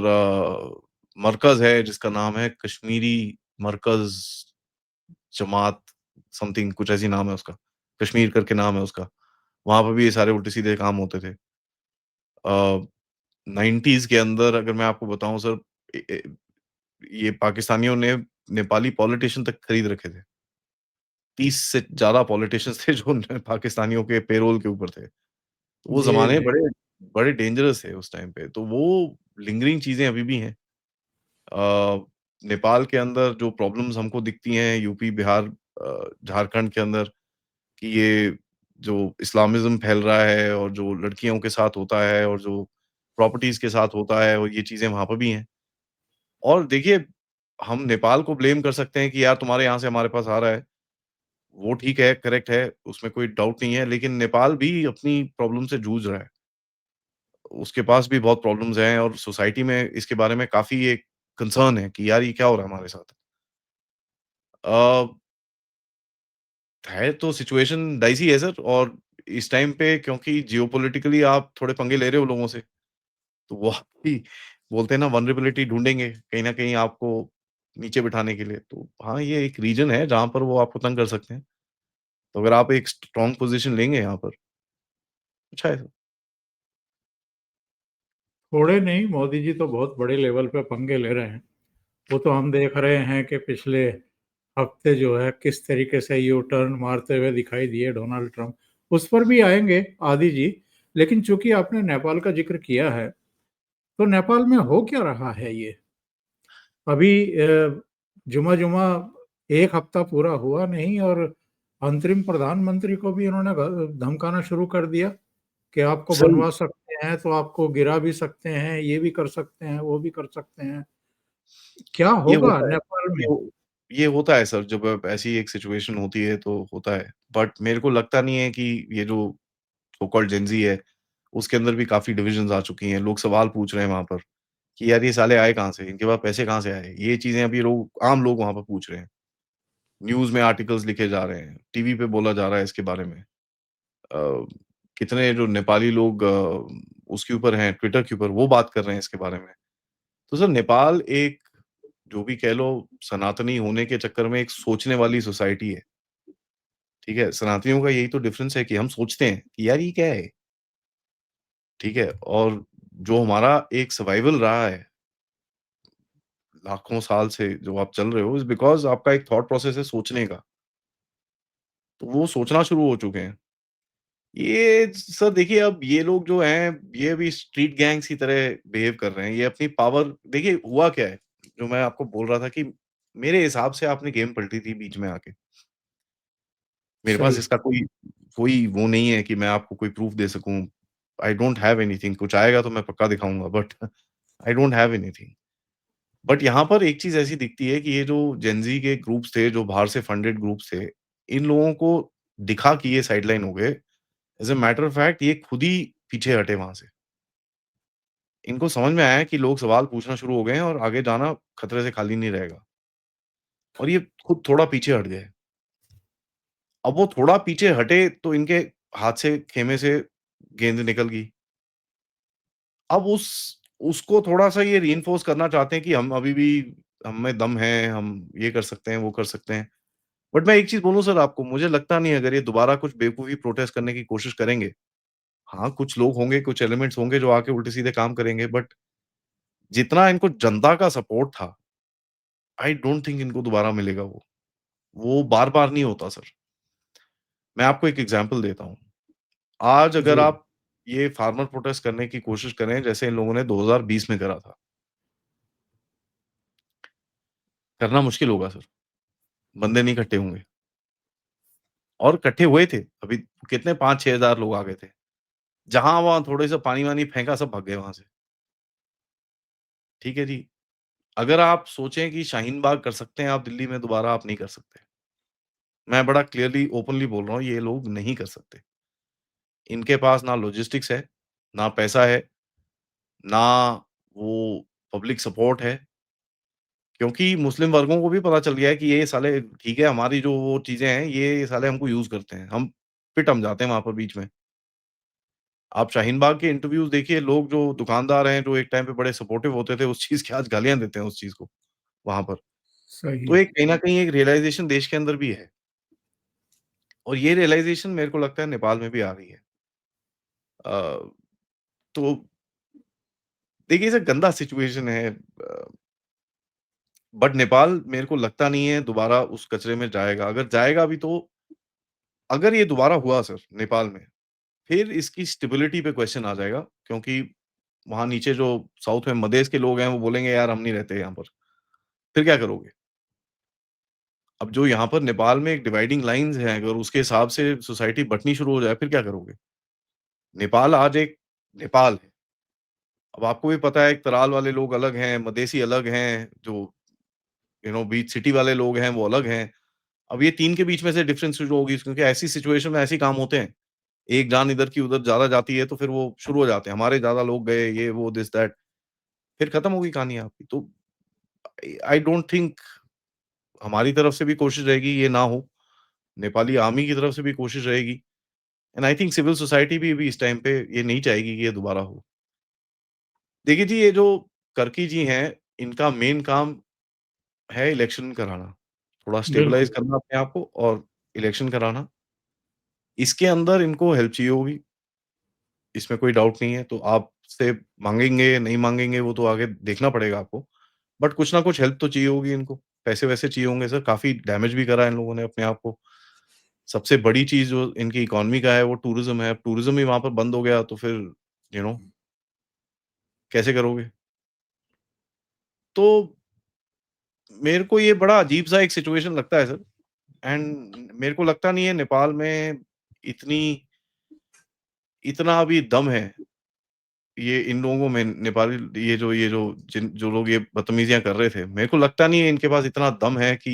मरकज़ है जिसका नाम है कश्मीरी मरकज़ जमात समथिंग कुछ ऐसी नाम है उसका, कश्मीर करके नाम है उसका। वहाँ पे भी ये सारे उल्टे-सीधे काम होते थे। अ, 90s के अंदर अगर मैं आपको बताऊँ सर ए ए ये पाकिस्तानियों ने नेपाली पॉलिटिशियन तक खरीद रखे थे। 30 से ज़्यादा पॉलिटिशियंस थे जो न पाकिस्तानियों के पेरोल के ऊपर थे। तो वो जी, ज़माने जी। बड़े बड़े डेंजरस थे उस टाइम पे। तो वो लिंगरिंग चीज़ें अभी भी हैं। अ, नेपाल के अंदर जो प्रॉब्लम्स हमको दिखती हैं यूपी, बिहार झारखंड के अंदर कि ये जो इस्लामिज़्म फैल रहा है और जो लड़कियों के साथ होता है और जो प्रॉपर्टीज़ के साथ होता है और ये चीज़ें वहाँ पे भी हैं। और देखिए, हम नेपाल को ब्लेम कर सकते हैं कि यार तुम्हारे यहाँ से हमारे पास आ रहा है। वो ठीक है, करेक्ट है, उसमें कोई डाउट नहीं है, लेकिन नेपाल भी अपनी प्रॉब्लम से जूझ रहा है। उसके पास भी बहुत प्रॉब्लम्स हैं और सोसाइटी में इसके बारे में काफ़ी एक कंसर्न है कि यार ये क्या हो रहा है हमारे साथ? अ, है तो सिचुएशन डाइसी है सर और इस टाइम पे क्योंकि जियोपॉलिटिकली आप थोड़े पंगे ले रहे हो लोगों से, तो वो आपकी बोलते हैं ना वल्नरेबिलिटी ढूँढेंगे कहीं न कहीं आपको नीचे बिठाने के लिए। तो हाँ, ये एक रीजन है जहाँ पर वो आपको तंग कर सकते हैं। तो अगर आप एक स्ट्रॉन्ग पोज़ीशन लेंगे यहाँ पर, अच्छा है। थोड़े नहीं, मोदी जी तो बहुत बड़े लेवल पे पंगे ले रहे हैं। वो तो हम देख रहे हैं कि पिछले हफ्ते जो है किस तरीके से यू टर्न मारते हुए दिखाई दिए डोनाल्ड ट्रंप। उस पर भी आएँगे आदि जी, लेकिन चूँकि आपने नेपाल का ज़िक्र किया है, तो नेपाल में हो क्या रहा है ये? अभी जुमा-जुमा 1 हफ्ता पूरा हुआ नहीं और अंतरिम प्रधानमंत्री को भी इन्होंने धमकाना शुरू कर दिया कि आपको सर बनवा सकते हैं, तो आपको गिरा भी सकते हैं, ये भी कर सकते हैं, वो भी कर सकते हैं। क्या ये होगा होता है। नेपाल में? ये हो ये होता है सर जब ऐसी एक सिचुएशन होती है तो होता है। बट मेरे को लगता नहीं है कि ये जो सो कॉल्ड जेन ज़ी है, उसके अंदर भी काफ़ी डिविजन्स आ चुकी हैं। लोग सवाल पूछ रहे हैं वहाँ पर कि यार ये साले आए कहाँ से? इनके पास पैसे कहाँ से आए? ये चीज़ें अभी लोग आम लोग वहाँ पर पूछ रहे हैं। न्यूज़ में आर्टिकल्स लिखे जा रहे हैं, टीवी पे बोला जा रहा है इसके बारे में। कितने जो नेपाली लोग उसके ऊपर हैं, ट्विटर के ऊपर वो बात कर रहे हैं इसके बारे में। तो सर नेपाल एक जो भी कह लो सनातनी होने के चक्कर में एक सोचने वाली सोसाइटी है, ठीक है? सनातनियों का यही तो डिफरेंस है कि हम सोचते हैं कि यार ये क्या है? ठीक है? और जो हमारा एक सर्वाइवल रहा है, लाखों साल से जो आप चल रहे हो इज़ बिकॉज़ आपका एक थॉट प्रोसेस है सोचने का, तो वो सोचना शुरू हो चुके हैं। ये सर देखिए अब ये लोग जो हैं, ये भी स्ट्रीट गैंग्स की तरह बिहेव कर रहे हैं। ये अपनी पावर देखिए हुआ क्या है, जो मैं आपको बोल रहा था कि मेरे हिसाब से आपने गेम पलटी थी बीच में आके। मेरे पास सही। इसका कोई कोई वो नहीं है कि मैं आपको कोई प्रूफ दे सकूँ। आई डोंट हैव एनीथिंग कुछ आएगा तो मैं पक्का दिखाऊँगा but I don't have anything. But यहाँ पर एक चीज़ ऐसी दिखती है कि ये जो जेन ज़ी के ग्रुप्स थे, जो बाहर से फंडेड ग्रुप्स थे, इन लोगों को दिखा कि ये साइडलाइन हो गए। As a matter of fact ये खुद ही पीछे हटे वहाँ से। इनको समझ में आया है कि लोग सवाल पूछना शुरू हो गए हैं और आगे जाना खतरे से खाली नहीं रहेगा और ये खुद थोड़ा पीछे हट गए। अब वो थोड़ा पीछे हटे तो इनके हाथ से खेमे से गेंद निकल गई। अब उसको थोड़ा-सा ये रिइंफोर्स करना चाहते हैं कि हम अभी भी हम में दम है, हम ये कर सकते हैं, वो कर सकते हैं। बट मैं एक चीज़ बोलूँ सर आपको, मुझे लगता नहीं है अगर ये दोबारा कुछ बेवकूफ़ी प्रोटेस्ट करने की कोशिश करेंगे, हाँ, कुछ लोग होंगे, कुछ एलिमेंट्स होंगे जो आके उल्टे-सीधे काम करेंगे बट जितना इनको जनता का सपोर्ट था, आई डोंट थिंक इनको दोबारा मिलेगा वो। वो बार-बार नहीं होता सर। मैं आपको एक एग्ज़ाम्पल देता हूँ। आज अगर जी, आप ये फार्मर प्रोटेस्ट करने की कोशिश करें, जैसे इन लोगों ने 2020 में करा था, करना मुश्किल होगा सर, बंदे नहीं इकट्ठे होंगे और इकट्ठे हुए थे। अभी कितने 5-6 हज़ार लोग आ गए थे। जहाँ-वहाँ थोड़े-से पानी-वानी फेंका, सब भाग गए वहाँ से। ठीक है जी। अगर आप सोचें कि शाहीन बाग कर सकते हैं आप दिल्ली में दोबारा, आप नहीं कर सकते। मैं बड़ा क्लियरली ओपनली बोल रहा हूँ, ये लोग नहीं कर सकते। इनके पास ना लॉजिस्टिक्स है, ना पैसा है, ना वो पब्लिक सपोर्ट है। क्योंकि मुस्लिम वर्गों को भी पता चल गया है कि ये साले ठीक है, हमारी जो वो चीज़ें हैं, ये साले हमको यूज़ करते हैं। हम फिट हम जाते हैं वहाँ पर बीच में। आप शाहीन बाग के इंटरव्यूज़ देखिए, लोग जो दुकानदार हैं, जो एक टाइम पे बड़े सपोर्टिव होते थे, उस चीज़ की आज गालियाँ देते हैं उस चीज़ को, वहाँ पर। सही तो है। एक कहीं न कहीं एक रियलाइज़ेशन देश के अंदर भी है और ये रियलाइज़ेशन मेरे को लगता है नेपाल में भी आ रही है। अ, तो देखिए, ये गंदा सिचुएशन है बट नेपाल मेरे को लगता नहीं है दोबारा उस कचरे में जाएगा। अगर जाएगा भी तो अगर ये दोबारा हुआ सर नेपाल में, फिर इसकी स्टेबिलिटी पे क्वेश्चन आ जाएगा क्योंकि वहाँ नीचे जो साउथ में मधेश के लोग हैं, वो बोलेंगे यार हम नहीं रहते यहाँ पर। फिर क्या करोगे? अब जो यहाँ पर नेपाल में एक डिवाइडिंग लाइन्स हैं, अगर उसके हिसाब से सोसाइटी बँटनी शुरू हो जाए, फिर क्या करोगे? नेपाल आज एक नेपाल है। अब आपको भी पता है एक तराल वाले लोग अलग हैं, मधेसी अलग हैं, जो बीच सिटी वाले लोग हैं, वो अलग हैं। अब ये 3 के बीच में से डिफरेंस शुरू होगी क्योंकि ऐसी सिचुएशन में ऐसे ही काम होते हैं। एक जान इधर की उधर ज़्यादा जाती है तो फिर वो शुरू हो जाते हैं, हमारे ज़्यादा लोग गए, ये वो दिस दैट फिर खत्म होगी कहानी आपकी। तो आई आई डोंट थिंक हमारी तरफ से भी कोशिश रहेगी ये ना हो, नेपाली आर्मी की तरफ से भी कोशिश रहेगी and I think civil society भी इस टाइम पे ये नहीं चाहेगी कि ये दोबारा हो। देखिए जी, ये जो कर्की जी हैं, इनका मेन काम है इलेक्शन कराना। थोड़ा स्टेबलाइज़ बिल्कुल, करना अपने आप को और इलेक्शन कराना। इसके अंदर इनको हेल्प चाहिए होगी, इसमें कोई डाउट नहीं है। तो आपसे माँगेंगे, नहीं माँगेंगे वो तो आगे देखना पड़ेगा आपको। बट कुछ ना कुछ हेल्प तो चाहिए होगी इनको। पैसे-वैसे चाहिए होंगे सर, काफ़ी डैमेज भी करा है इन लोगों ने अपने आप को। सबसे बड़ी चीज़ जो इनकी इकोनॉमी का है वो टूरिज़्म है। अब टूरिज़्म ही वहाँ पर बंद हो गया तो फिर यू नो कैसे करोगे? तो मेरे को ये बड़ा अजीब-सा एक सिचुएशन लगता है सर एंड मेरे को लगता नहीं है नेपाल में इतनी इतना अभी दम है, ये इन लोगों में नेपाली जो लोग ये बदतमीज़ियाँ कर रहे थे, मेरे को लगता नहीं है इनके पास इतना दम है कि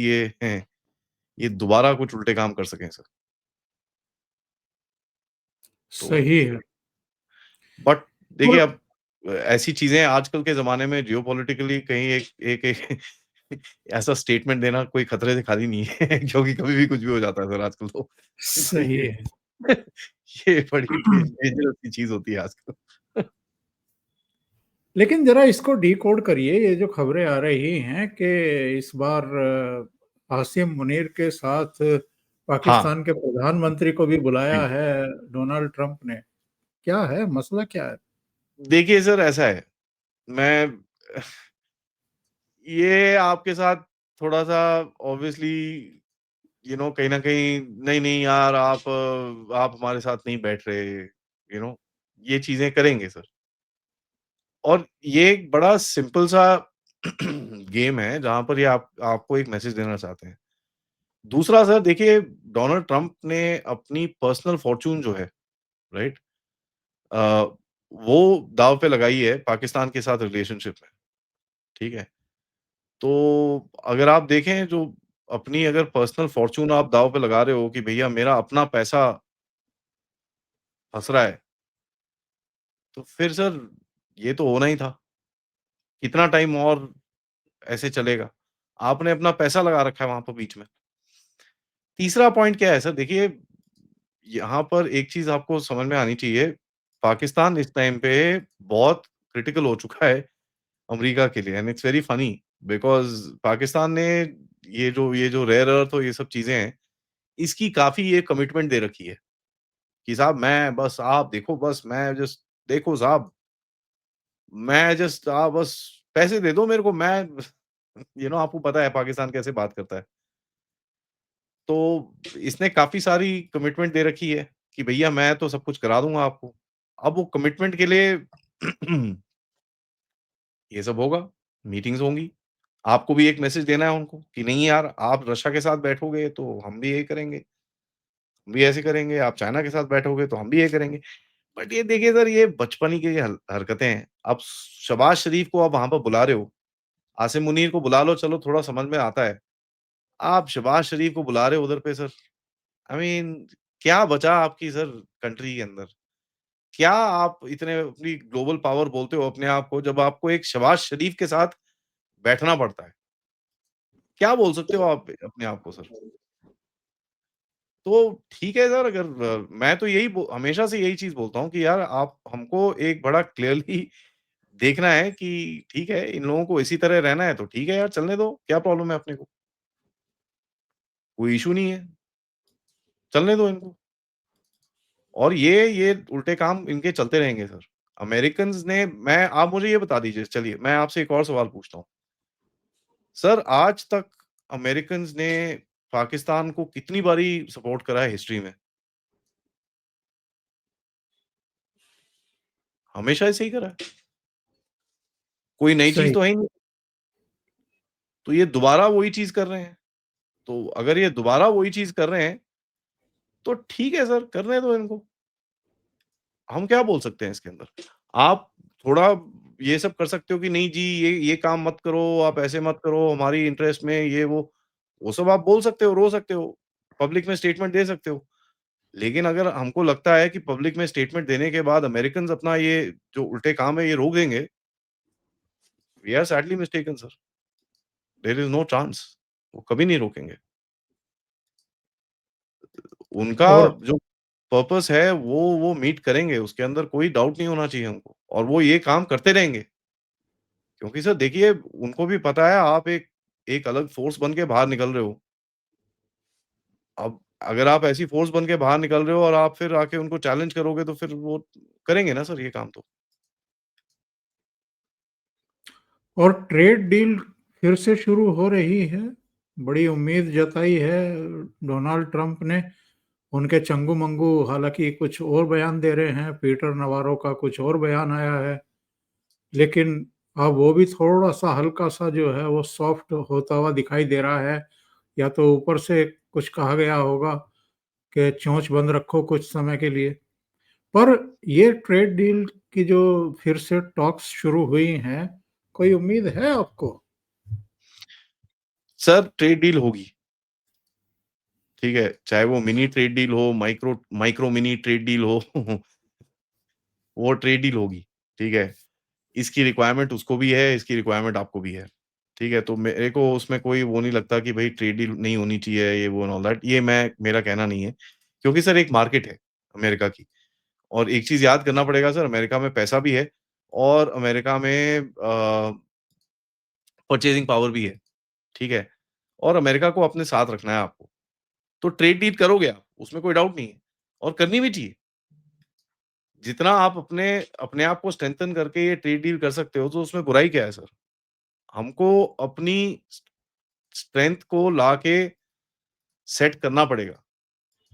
ये दोबारा कुछ उल्टे काम कर सकें सर। तो सही है। बट देखिए और अब ऐसी चीज़ें आजकल के ज़माने में जियोपॉलिटिकली कहीं एक एक एक ऐसा स्टेटमेंट देना कोई खतरे से खाली नहीं है क्योंकि कभी भी कुछ भी हो जाता है सर आजकल तो। तो सही है। ये बड़ी डेंजरस सी चीज़ होती है आजकल। लेकिन ज़रा इसको डिकोड करिए, ये जो खबरें आ रही हैं कि इस बार आसिम मुनीर के साथ हाँ, पाकिस्तान के प्रधानमंत्री को भी बुलाया जी। है डोनाल्ड ट्रंप ने। क्या है? मसला क्या है? देखिए सर ऐसा है, मैं ये आपके साथ थोड़ा-सा ऑब्वियसली कहीं न कहीं नहीं, नहीं यार आप हमारे साथ नहीं बैठ रहे, ये चीज़ें करेंगे सर। और ये एक बड़ा सिंपल सा गेम है जहाँ पर ये आप आपको एक मैसेज देना चाहते हैं। दूसरा सर देखिए डोनाल्ड ट्रम्प ने अपनी पर्सनल फॉर्च्यून जो है, राइट? अ, वो दाँव पे लगाई है पाकिस्तान के साथ रिलेशनशिप में, ठीक है? तो अगर आप देखें जो अपनी अगर पर्सनल फॉर्च्यून आप दाँव पे लगा रहे हो कि भैया मेरा अपना पैसा फँस रहा है, तो फिर सर ये तो होना ही था। कितना टाइम और ऐसे चलेगा? आपने अपना पैसा लगा रखा है वहाँ पर बीच में। तीसरा पॉइंट क्या है सर देखिए, यहाँ पर एक चीज़ आपको समझ में आनी चाहिए, पाकिस्तान इस टाइम पे बहुत क्रिटिकल हो चुका है अमेरिका के लिए and it's very funny because Pakistan ने ये जो रेयर अर्थ और ये सब चीज़ें हैं, इसकी काफ़ी ये कमिटमेंट दे रखी है, कि साहब मैं बस आप देखो बस मैं जस्ट देखो साहब, मैं जस्ट आप बस पैसे दे दो मेरे को मैं आपको पता है पाकिस्तान कैसे बात करता है। तो इसने काफ़ी सारी कमिटमेंट दे रखी है कि भैया मैं तो सब कुछ करा दूँगा आपको। अब वो कमिटमेंट के लिए ये सब होगा, मीटिंग्स होंगी। आपको भी एक मैसेज देना है उनको कि नहीं यार आप रशिया के साथ बैठोगे तो हम भी यही करेंगे, हम भी ऐसे करेंगे, आप चाइना के साथ बैठोगे तो हम भी ये करेंगे। बट ये देखिए सर ये बचपन की हरकतें हैं। आप शहबाज शरीफ को आप वहाँ पर बुला रहे हो, आसिम मुनीर को बुला लो चलो थोड़ा समझ में आता है। आप शहबाज शरीफ को बुला रहे हो उधर पे सर, आई मीन क्या बचा आपकी सर कंट्री के अंदर? क्या आप इतने अपनी ग्लोबल पावर बोलते हो अपने आप को जब आपको एक शहबाज शरीफ के साथ बैठना पड़ता है? क्या बोल सकते हो आप अपने आप को सर? तो ठीक है सर अगर मैं तो हमेशा से यही चीज़ बोलता हूँ कि यार आप हमको एक बड़ा क्लियरली देखना है कि ठीक है, इन लोगों को इसी तरह रहना है तो ठीक है यार चलने दो, क्या प्रॉब्लम है अपने को? कोई इश्यू नहीं है, चलने दो इनको। और ये उल्टे काम इनके चलते रहेंगे सर। अमेरिकन्स ने मैं आप मुझे ये बता दीजिए चलिए मैं आपसे एक और सवाल पूछता हूँ। सर आज तक अमेरिकन्स ने पाकिस्तान को कितनी बारी सपोर्ट करा है हिस्ट्री में? हमेशा ऐसे ही करा है। कोई नई चीज़ सही। तो है ही नहीं। तो ये दोबारा वही चीज़ कर रहे हैं। तो अगर ये दोबारा वही चीज़ कर रहे हैं, तो ठीक है सर, करने दो इनको। हम क्या बोल सकते हैं इसके अंदर? आप थोड़ा ये सब कर सकते हो कि नहीं जी ये काम मत करो, आप ऐसे मत करो, हमारी इंटरेस्ट में ये वो सब आप बोल सकते हो, रो सकते हो, पब्लिक में स्टेटमेंट दे सकते हो। लेकिन अगर हमको लगता है कि पब्लिक में स्टेटमेंट देने के बाद अमेरिकन्स अपना ये जो उल्टे काम है ये रोक देंगे, we are sadly mistaken sir. There is no chance वो कभी नहीं रोकेंगे। उनका और जो पर्पस है वो मीट करेंगे, उसके अंदर कोई डाउट नहीं होना चाहिए हमको और वो ये काम करते रहेंगे। क्योंकि सर देखिए उनको भी पता है आप एक एक अलग फ़ोर्स बन के बाहर निकल रहे हो। अब अगर आप ऐसी फ़ोर्स बन के बाहर निकल रहे हो और आप फिर आके उनको चैलेंज करोगे तो फिर वो करेंगे ना सर ये काम तो। और ट्रेड डील फिर से शुरू हो रही है। बड़ी उम्मीद जताई है डोनाल्ड ट्रंप ने। उनके चंगू-मंगू हालाँकि कुछ और बयान दे रहे हैं, पीटर नवारो का कुछ और बयान आया है। लेकिन अब वो भी थोड़ा-सा हल्का-सा जो है वो सॉफ्ट होता हुआ दिखाई दे रहा है। या तो ऊपर से कुछ कहा गया होगा कि चोंच बंद रखो कुछ समय के लिए। पर ये ट्रेड डील की जो फिर से टॉक्स शुरू हुई हैं, कोई उम्मीद है आपको? सर ट्रेड डील होगी, ठीक है? चाहे वो मिनी ट्रेड डील हो, माइक्रो मिनी ट्रेड डील हो वो ट्रेड डील होगी, ठीक है? इसकी रिक्वायरमेंट उसको भी है, इसकी रिक्वायरमेंट आपको भी है, ठीक है? तो मेरे को उसमें कोई वो नहीं लगता कि भई ट्रेड डील नहीं होनी चाहिए, ये वो एंड ऑल दैट ये मेरा कहना नहीं है। क्योंकि सर एक मार्केट है अमेरिका की और एक चीज़ याद करना पड़ेगा सर अमेरिका में पैसा भी है और अमेरिका में परचेज़िंग पावर भी है, ठीक है? और अमेरिका को अपने साथ रखना है आपको। तो ट्रेड डील करोगे आप, उसमें कोई डाउट नहीं है और करनी भी चाहिए। जितना आप अपने अपने आप को स्ट्रेंथन करके ये ट्रेड डील कर सकते हो, तो उसमें बुराई क्या है सर? हमको अपनी स्ट्रेंथ को लाके सेट करना पड़ेगा।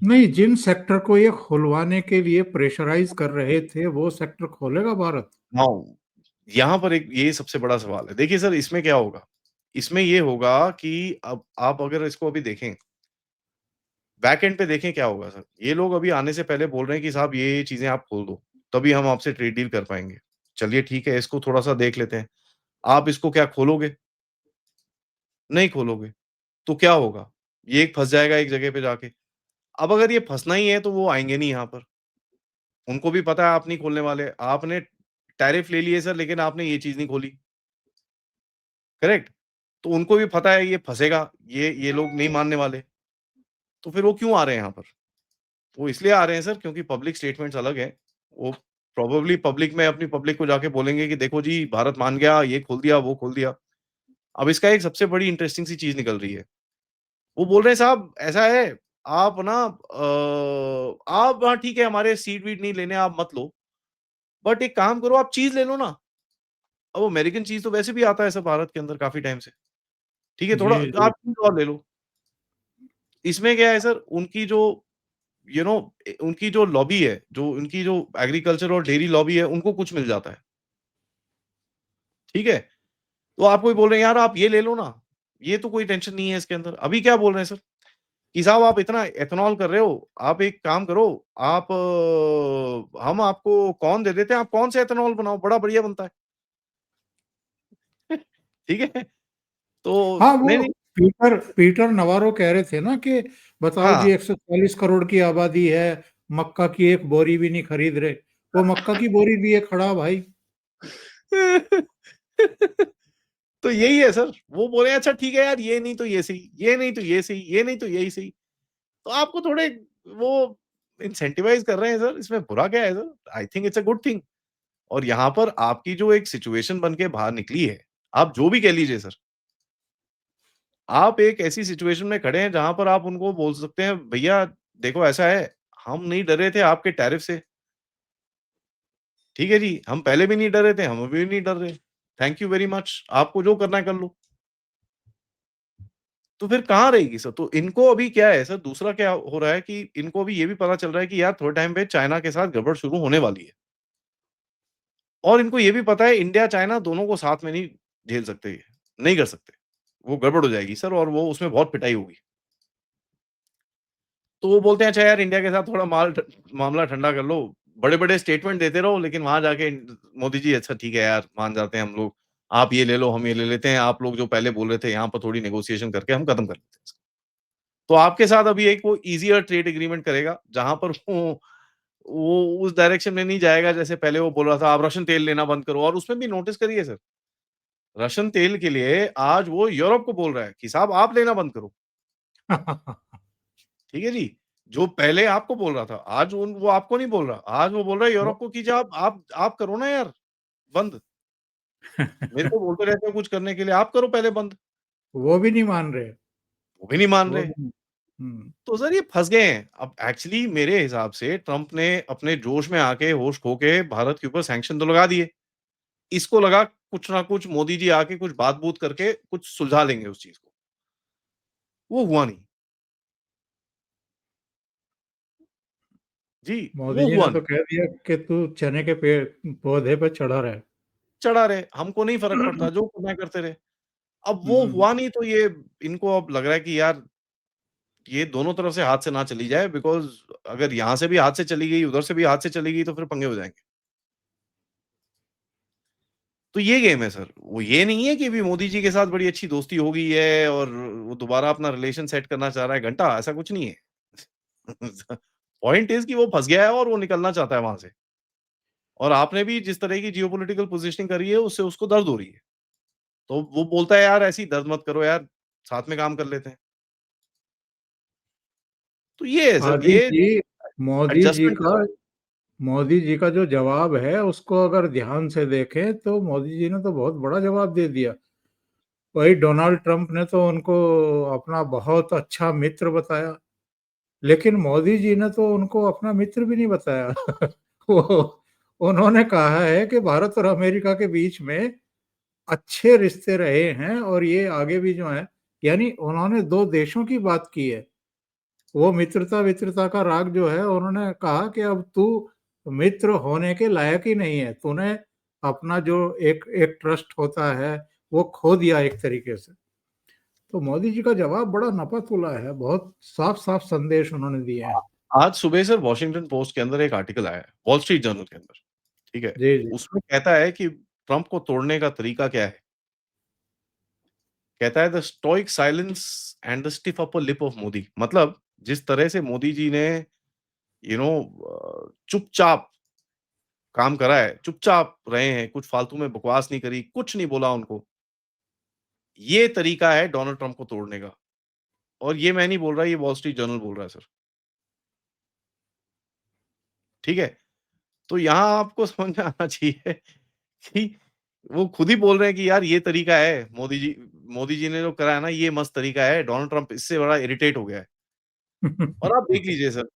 नहीं, जिन सेक्टर को ये खुलवाने के लिए प्रेशराइज़ कर रहे थे, वो सेक्टर खोलेगा भारत? नाउ यहाँ पर एक ये सबसे बड़ा सवाल है। देखिए सर इसमें क्या होगा? इसमें ये होगा कि अब आप अगर इसको अभी देखें, बैक एंड पे देखें क्या होगा सर? ये लोग अभी आने से पहले बोल रहे हैं कि साहब ये चीज़ें आप खोल दो, तभी हम आपसे ट्रेड डील कर पाएँगे। चलिए ठीक है, इसको थोड़ा-सा देख लेते हैं। आप इसको क्या खोलोगे? नहीं खोलोगे, तो क्या होगा? ये फँस जाएगा एक जगह पे जाके। अब अगर ये फँसना ही है तो वो आएँगे नहीं यहाँ पर। उनको भी पता है आप नहीं खोलने वाले। आपने टैरिफ ले लिए सर लेकिन आपने ये चीज़ नहीं खोली, करेक्ट? तो उनको भी पता है ये फँसेगा, ये लोग नहीं मानने वाले। तो फिर वो क्यों आ रहे हैं यहाँ पर? वो इसलिए आ रहे हैं सर क्योंकि पब्लिक स्टेटमेंट्स अलग हैं। वो प्रोबेबली पब्लिक में अपनी पब्लिक को जाके बोलेंगे कि देखो जी भारत मान गया, ये खोल दिया, वो खोल दिया। अब इसका एक सबसे बड़ी इंटरेस्टिंग सी चीज़ निकल रही है। वो बोल रहे हैं साहब ऐसा है, आप ना आप हाँ ठीक है हमारे सीड-वीड नहीं लेने आप मत लो, बट एक काम करो आप चीज़ ले लो ना। अब अमेरिकन चीज़ तो वैसे भी आता है सर भारत के अंदर काफ़ी टाइम से। ठीक है? थोड़ा जी, जी। आप चीज़ और ले लो। इसमें क्या है सर, उनकी जो उनकी जो लॉबी है, जो उनकी जो एग्रीकल्चर और डेयरी लॉबी है, उनको कुछ मिल जाता है, ठीक है? तो आपको भी बोल रहे हैं, "यार आप ये ले लो ना, ये तो कोई टेंशन नहीं है इसके अंदर।" अभी क्या बोल रहे हैं सर कि साहब आप इतना एथेनॉल कर रहे हो, आप एक काम करो, आप हम आपको कॉर्न दे देते हैं, आप कॉर्न से एथेनॉल बनाओ, बड़ा बढ़िया बनता है। ठीक है? तो हाँ, नहीं, वो नहीं पीटर पीटर नवारो कह रहे थे ना कि बताओ हाँ। जी 140 करोड़ की आबादी है, मक्का की एक बोरी भी नहीं खरीद रहे। वो मक्का की बोरी लिए खड़ा भाई। तो यही है सर, वो बोले अच्छा ठीक है यार, ये नहीं तो ये सही, ये नहीं तो ये सही, ये नहीं तो यही सही। तो आपको थोड़े वो इंसेंटिवाइज़ कर रहे हैं सर, इसमें बुरा क्या है sir? I think it's a good thing. और यहाँ पर आपकी जो एक सिचुएशन बन के बाहर निकली है, आप जो भी कह लीजिए सर, आप एक ऐसी सिचुएशन में खड़े हैं जहाँ पर आप उनको बोल सकते हैं, भैया देखो ऐसा है, हम नहीं डरे थे आपके टैरिफ से, ठीक है जी, हम पहले भी नहीं डरे थे, हम अभी भी नहीं डर रहे। थैंक यू वेरी मच, आपको जो करना है कर लो। तो फिर कहाँ रहेगी सर? तो इनको अभी क्या है सर, दूसरा क्या हो रहा है कि इनको अभी ये भी पता चल रहा है कि यार थोड़े टाइम पे चाइना के साथ गड़बड़ शुरू होने वाली है। और इनको ये भी पता है इंडिया, चाइना दोनों को साथ में नहीं झेल सकते ये, नहीं कर सकते। वो गड़बड़ हो जाएगी सर और वो उसमें बहुत पिटाई होगी। तो वो बोलते हैं अच्छा यार इंडिया के साथ थोड़ा मामला ठंडा कर लो। बड़े-बड़े स्टेटमेंट देते रहो लेकिन वहाँ जाके मोदी जी अच्छा ठीक है यार मान जाते हैं हम लोग। आप ये ले लो, हम ये ले लेते हैं। आप लोग जो पहले बोल रहे थे यहाँ पर थोड़ी नेगोशिएशन करके हम खत्म कर लेते हैं इसको। तो आपके साथ अभी एक वो ईज़ियर ट्रेड एग्रीमेंट करेगा जहाँ पर वो उस डायरेक्शन में नहीं जाएगा जैसे पहले वो बोल रहा था आप रशियन तेल लेना बंद करो और उसमें भी नोटिस करिए सर, रशियन तेल के लिए आज वो यूरोप को बोल रहा है कि साहब आप लेना बंद करो। ठीक है जी? जो पहले आपको बोल रहा था, आज उन वो आपको नहीं बोल रहा। आज वो बोल रहा है वो यूरोप को कि जो आप करो ना यार बंद। मेरे को बोलते रहते हो कुछ करने के लिए, आप करो पहले बंद। वो भी नहीं मान रहे। वो भी नहीं मान वो रहे। भी नहीं। हुँ। तो सर ये फँस गए हैं। अब एक्चुअली मेरे हिसाब से ट्रम्प ने अपने जोश में आके, होश खो के भारत के ऊपर सैंक्शन तो लगा दिए। इसको लगा कुछ ना कुछ मोदी जी आके कुछ बात-बूत करके कुछ सुलझा लेंगे उस चीज़ को। वो हुआ नहीं। जी, मोदी वो जी हुआ ने नहीं। तो कह दिया कि तू चने के पेड़ पौधे पे चढ़ा रहे। चढ़ा रहे, हमको नहीं फ़र्क पड़ता, जो करना है करते रहे। अब वो हुँ। हुआ नहीं तो ये इनको अब लग रहा है कि यार ये दोनों तरफ से हाथ से ना चली जाए बिकॉज़ अगर यहाँ से भी हाथ से चली गई, उधर से भी हाथ से चली गई तो फिर पंगे हो जाएँगे। तो ये गेम है सर। वो ये नहीं है कि अभी मोदी जी के साथ बड़ी अच्छी दोस्ती हो गई है और वो दोबारा अपना रिलेशन सेट करना चाह रहा है, घंटा ऐसा कुछ नहीं है। पॉइंट इज़ कि वो फँस गया है और वो निकलना चाहता है वहाँ से। और आपने भी जिस तरह की जियोपॉलिटिकल पोज़ीशनिंग करी है उससे उसको दर्द हो रही है। तो वो बोलता है यार ऐसी दर्द मत करो यार, साथ में काम कर लेते हैं। तो ये है सर, मोदी ये जी मोदी जी एडजस्टमेंट का मोदी जी का जो जवाब है उसको अगर ध्यान से देखें तो मोदी जी ने तो बहुत बड़ा जवाब दे दिया। वही डोनाल्ड ट्रंप ने तो उनको अपना बहुत अच्छा मित्र बताया, लेकिन मोदी जी ने तो उनको अपना मित्र भी नहीं बताया। वो उन्होंने कहा है कि भारत और अमेरिका के बीच में अच्छे रिश्ते रहे हैं और ये आगे भी जो है, यानी उन्होंने 2 देशों की बात की है। वो मित्रता-वित्रता का राग जो है उन्होंने कहा कि अब तू मित्र होने के लायक ही नहीं है। तूने अपना जो एक एक ट्रस्ट होता है, वो खो दिया एक तरीके से। तो मोदी जी का जवाब बड़ा नपा-तुला है, बहुत साफ-साफ संदेश उन्होंने दिए आ हैं। आज सुबह सर वॉशिंगटन पोस्ट के अंदर एक आर्टिकल आया है, वॉल स्ट्रीट जर्नल के अंदर, ठीक है? जी, जी। उसमें कहता है कि ट्रंप को तोड़ने का तरीका क्या है? कहता है the stoic silence and the stiff upper lip of Modi मतलब जिस तरह से मोदी जी ने चुपचाप काम करा है, चुपचाप रहे हैं, कुछ फालतू में बकवास नहीं करी, कुछ नहीं बोला उनको। ये तरीका है डोनाल्ड ट्रंप को तोड़ने का और ये मैं नहीं बोल रहा, ये वॉल स्ट्रीट जर्नल बोल रहा है सर, ठीक है? तो यहाँ आपको समझ में आना चाहिए कि वो खुद ही बोल रहे हैं कि यार ये तरीका है मोदी जी ने जो करा है ना ये मस्त तरीका है, डोनाल्ड ट्रंप इससे बड़ा इरिटेट हो गया है। और आप देख लीजिए सर,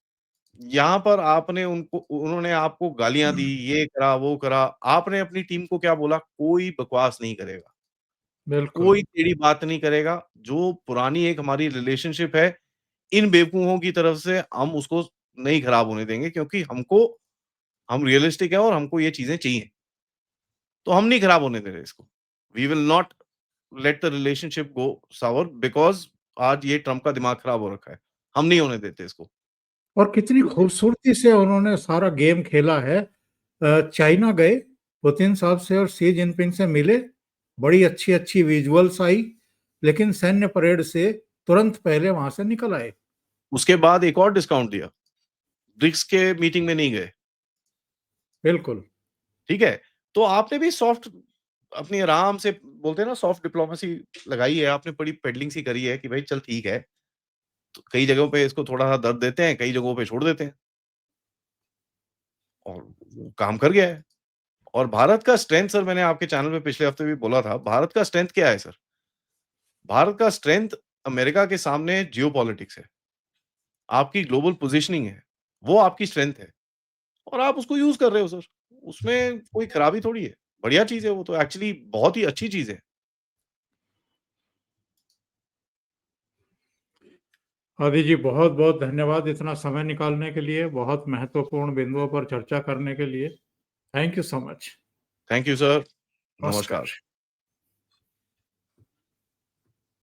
यहाँ पर आपने उनको उन्होंने आपको गालियाँ दी, ये करा, वो करा, आपने अपनी टीम को क्या बोला? कोई बकवास नहीं करेगा। बिल्कुल। कोई टेढ़ी बात नहीं करेगा। जो पुरानी एक हमारी रिलेशनशिप है, इन बेवकूफ़ों की तरफ से हम उसको नहीं खराब होने देंगे, क्योंकि हम रियलिस्टिक हैं और हमको ये चीज़ें चाहिए। तो हम नहीं खराब होने दे रहे इसको। We will not let the relationship go sour because आज ये ट्रम्प का दिमाग खराब हो रखा है। हम नहीं होने देते इसको। और कितनी खूबसूरती से उन्होंने सारा गेम खेला है। चाइना गए, पुतिन साहब से और शी जिनपिंग से मिले, बड़ी अच्छी-अच्छी विजुअल्स आई, लेकिन सैन्य परेड से तुरंत पहले वहाँ से निकल आए। उसके बाद एक और डिस्काउंट दिया। ब्रिक्स के मीटिंग में नहीं गए, बिल्कुल, ठीक है? तो आपने भी सॉफ्ट अपनी आराम से बोलते हैं ना सॉफ्ट डिप्लोमेसी लगाई है, आपने बड़ी पेडलिंग सी करी है कि भाई चल ठीक है। तो कई जगहों पे इसको थोड़ा-सा दर्द देते हैं, कई जगहों पे छोड़ देते हैं और वो काम कर गया है। और भारत का स्ट्रेंथ सर मैंने आपके चैनल पे पिछले हफ्ते भी बोला था, भारत का स्ट्रेंथ क्या है सर? भारत का स्ट्रेंथ अमेरिका के सामने जियोपॉलिटिक्स है, आपकी ग्लोबल पोज़ीशनिंग है, वो आपकी स्ट्रेंथ है और आप उसको यूज़ कर रहे हो सर। उसमें कोई खराबी थोड़ी है, बढ़िया चीज़ है वो तो एक्चुअली बहुत ही अच्छी चीज़ है। आदि जी बहुत-बहुत धन्यवाद इतना समय निकालने के लिए, बहुत महत्वपूर्ण बिंदुओं पर चर्चा करने के लिए। Thank you so much. Thank you sir, नमस्कार। नमस्कार।